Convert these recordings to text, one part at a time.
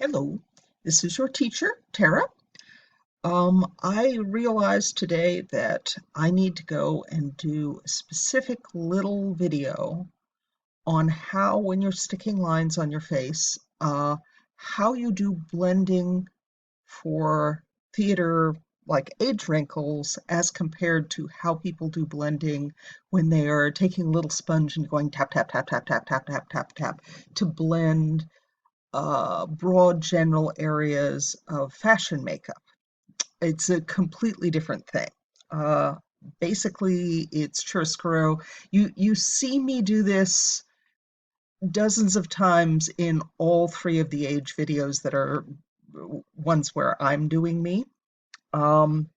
Hello, this is your teacher, Tara. I realized today that I need to go and do a specific little video on how, when you're sticking lines on your face, how you do blending for theater like age wrinkles as compared to how people do blending when they are taking a little sponge and going tap, tap, tap, tap, tap, tap, tap, tap, tap to blend broad general areas of fashion makeup. It's a completely different thing. Uh, Basically, it's chiaroscuro. You see me do this dozens of times in all three of the age videos that are ones where I'm doing me. Um,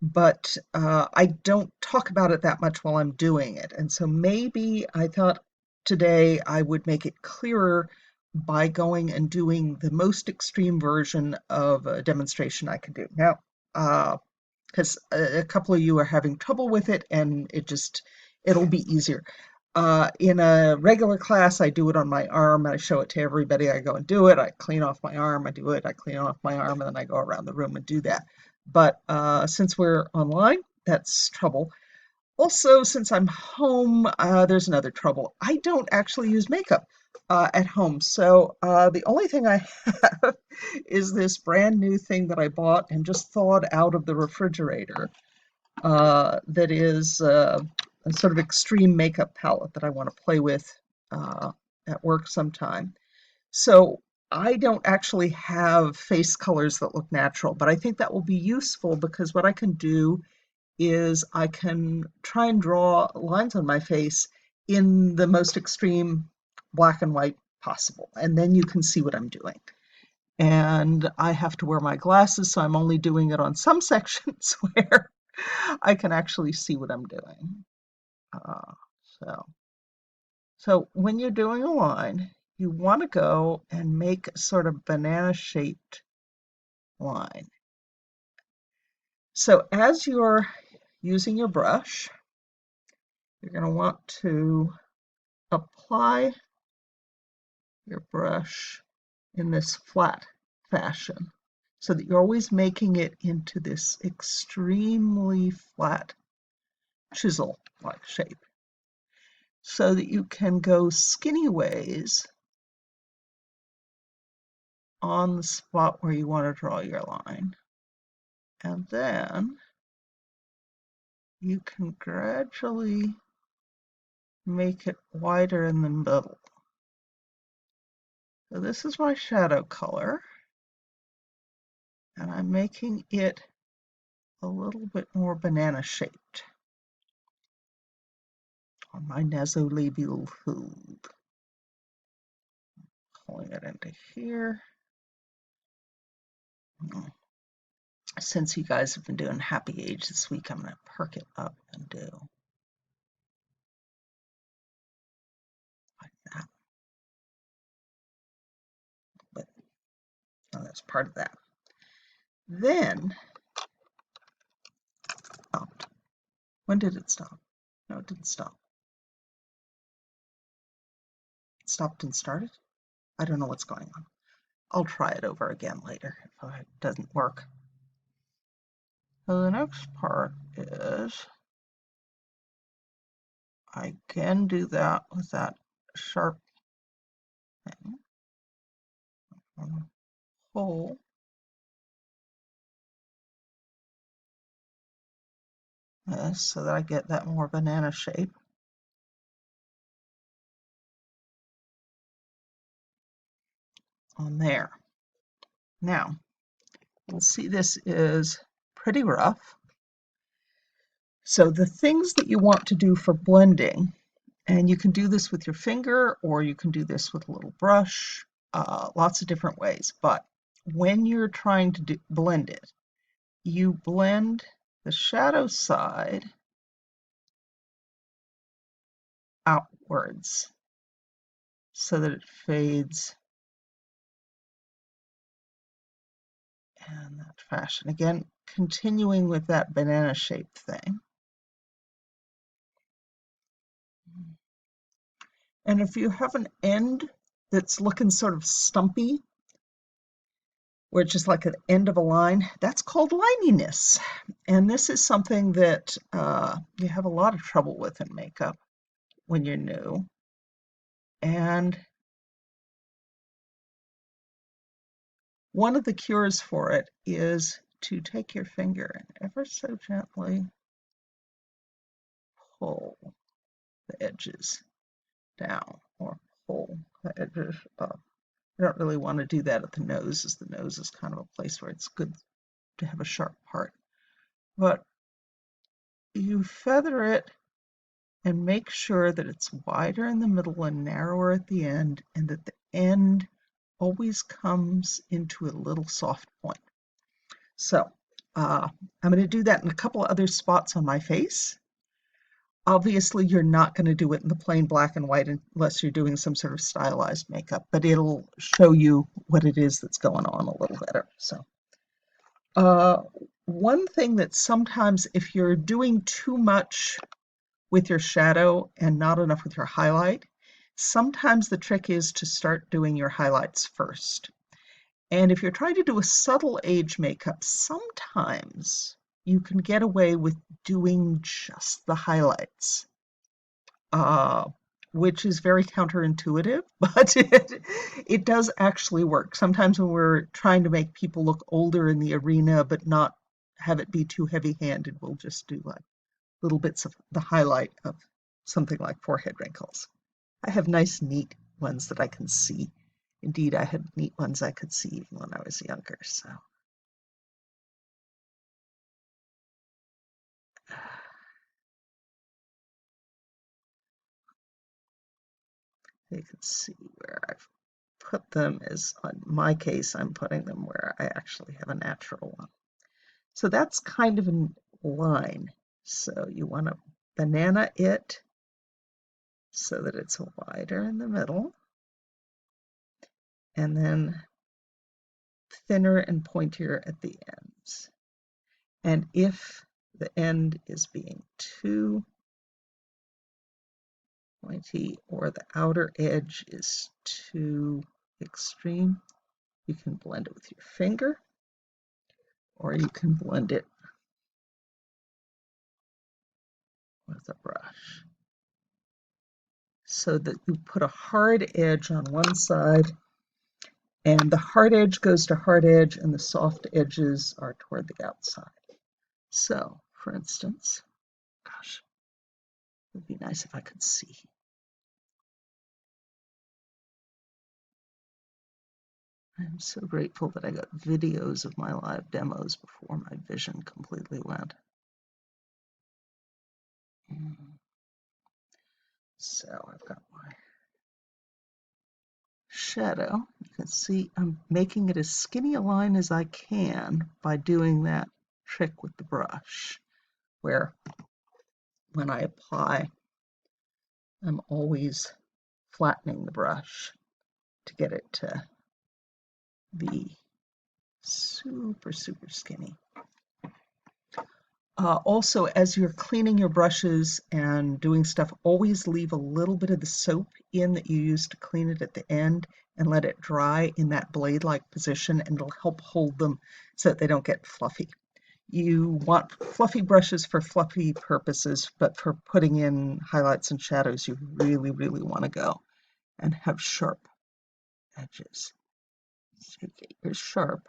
but I don't talk about it that much while I'm doing it. And so maybe I thought today I would make it clearer by going and doing the most extreme version of a demonstration I can do. Now, because a couple of you are having trouble with it and it'll be easier. In a regular class, I do it on my arm and I show it to everybody. I go and do it. I clean off my arm. I do it. I clean off my arm, and then I go around the room and do that. But since we're online, that's trouble. Also, since I'm home, there's another trouble. I don't actually use makeup at home. So the only thing I have is this brand new thing that I bought and just thawed out of the refrigerator that is a sort of extreme makeup palette that I want to play with uh, at work sometime. So I don't actually have face colors that look natural, but I think that will be useful because what I can do is I can try and draw lines on my face in the most extreme black and white possible, and then you can see what I'm doing. And I have to wear my glasses, so I'm only doing it on some sections where I can actually see what I'm doing. Uh, so, so when you're doing a line, you want to go and make a sort of banana-shaped line. So as you're using your brush, you're going to want to apply your brush in this flat fashion so that you're always making it into this extremely flat chisel-like shape so that you can go skinny ways on the spot where you want to draw your line. And then you can gradually make it wider in the middle. So this is my shadow color, and I'm making it a little bit more banana shaped on my nasolabial fold. Pulling it into here. Since you guys have been doing Happy Age this week, I'm going to perk it up and do like that. But that's part of that. Then, stopped. When did it stop? No, it didn't stop. It stopped and started? I don't know what's going on. I'll try it over again later if it doesn't work. So the next part is I can do that with that sharp thing. Pull this so that I get that more banana shape. On there. Now, you'll see this is pretty rough. So the things that you want to do for blending, and you can do this with your finger or you can do this with a little brush, lots of different ways. But when you're trying to blend it, you blend the shadow side outwards so that it fades in that fashion. Again, continuing with that banana shaped thing. And if you have an end that's looking sort of stumpy, where it's just like at the end of a line, that's called lininess. And this is something that you have a lot of trouble with in makeup when you're new. And one of the cures for it is to take your finger and ever so gently pull the edges down or pull the edges up. I don't really want to do that at the nose, as the nose is kind of a place where it's good to have a sharp part. But you feather it and make sure that it's wider in the middle and narrower at the end, and that the end always comes into a little soft point. So I'm going to do that in a couple of other spots on my face. Obviously, you're not going to do it in the plain black and white unless you're doing some sort of stylized makeup, but it'll show you what it is that's going on a little better. So one thing that sometimes, if you're doing too much with your shadow and not enough with your highlight, sometimes the trick is to start doing your highlights first. And if you're trying to do a subtle age makeup, sometimes you can get away with doing just the highlights, which is very counterintuitive, but it does actually work. Sometimes when we're trying to make people look older in the arena but not have it be too heavy-handed, we'll just do like little bits of the highlight of something like forehead wrinkles. I have nice, neat ones that I can see. Indeed, I had neat ones I could see even when I was younger. So you can see where I've put them is, on my case, I'm putting them where I actually have a natural one. So that's kind of a line. So you want to banana it so that it's wider in the middle, and then thinner and pointier at the ends. And if the end is being too pointy or the outer edge is too extreme, you can blend it with your finger, or you can blend it with a brush, so that you put a hard edge on one side, and the hard edge goes to hard edge and the soft edges are toward the outside. So, for instance, gosh, it would be nice if I could see. I'm so grateful that I got videos of my live demos before my vision completely went. So I've got my shadow. You can see I'm making it as skinny a line as I can by doing that trick with the brush, where when I apply, I'm always flattening the brush to get it to be super, super skinny. Also, as you're cleaning your brushes and doing stuff, always leave a little bit of the soap in that you use to clean it at the end and let it dry in that blade-like position, and it'll help hold them so that they don't get fluffy. You want fluffy brushes for fluffy purposes, but for putting in highlights and shadows, you really, really want to go and have sharp edges. So you get yours sharp,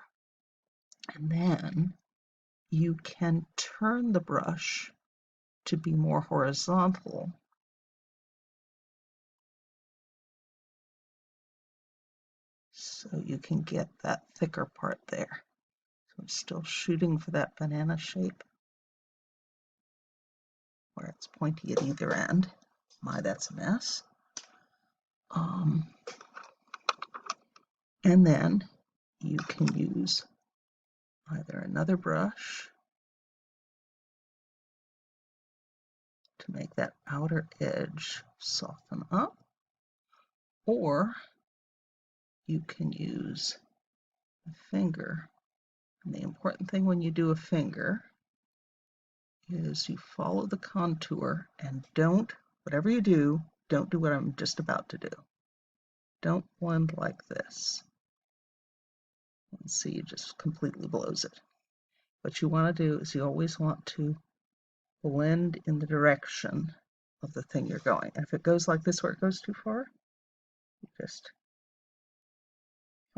and then you can turn the brush to be more horizontal, so you can get that thicker part there. So I'm still shooting for that banana shape where it's pointy at either end. My, that's a mess. And then you can use either another brush to make that outer edge soften up, or you can use a finger. And the important thing when you do a finger is you follow the contour, and don't, whatever you do, don't do what I'm just about to do. Don't blend like this. See, it just completely blows it. What you want to do is you always want to blend in the direction of the thing you're going. And if it goes like this where it goes too far, you just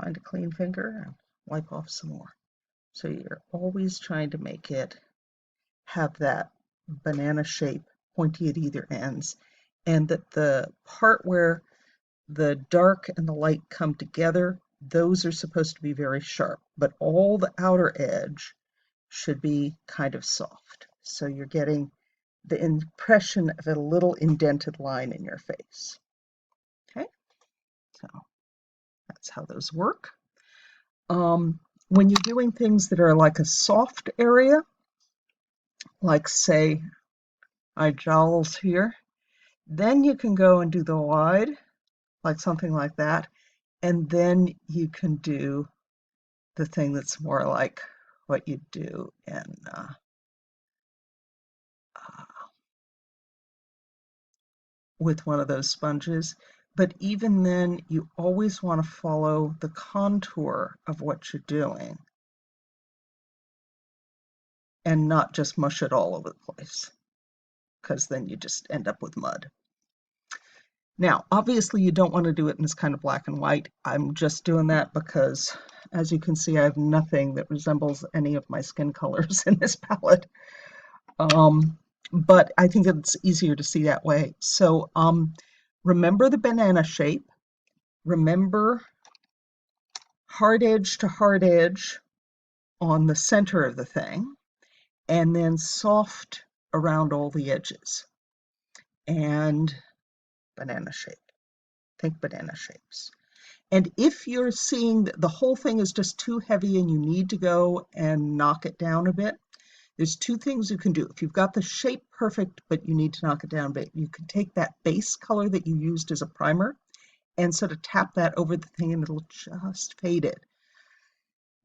find a clean finger and wipe off some more. So you're always trying to make it have that banana shape, pointy at either ends, and that the part where the dark and the light come together, those are supposed to be very sharp, but all the outer edge should be kind of soft. So you're getting the impression of a little indented line in your face. Okay, so that's how those work. When you're doing things that are like a soft area, like say my jowls here, then you can go and do the wide, like something like that, and then you can do the thing that's more like what you do in with one of those sponges. But even then, you always want to follow the contour of what you're doing and not just mush it all over the place, because then you just end up with mud. Now, obviously, you don't want to do it in this kind of black and white. I'm just doing that because, as you can see, I have nothing that resembles any of my skin colors in this palette. But I think it's easier to see that way. So remember the banana shape. Remember hard edge to hard edge on the center of the thing, and then soft around all the edges. And banana shape. Think banana shapes. And if you're seeing that the whole thing is just too heavy and you need to go and knock it down a bit, there's two things you can do. If you've got the shape perfect, but you need to knock it down a bit, you can take that base color that you used as a primer and sort of tap that over the thing and it'll just fade it.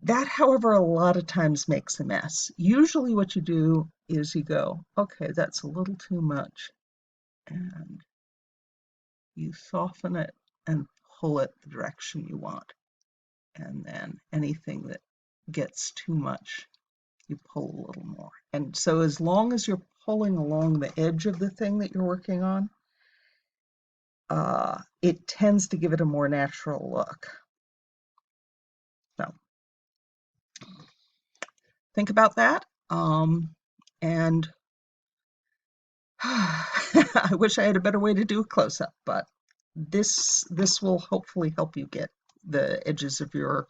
That, however, a lot of times makes a mess. Usually what you do is you go, okay, that's a little too much, and you soften it and pull it the direction you want. And then anything that gets too much, you pull a little more. And so as long as you're pulling along the edge of the thing that you're working on, it tends to give it a more natural look. So think about that. And I wish I had a better way to do a close-up, but this will hopefully help you get the edges of your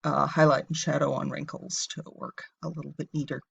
highlight and shadow on wrinkles to work a little bit neater.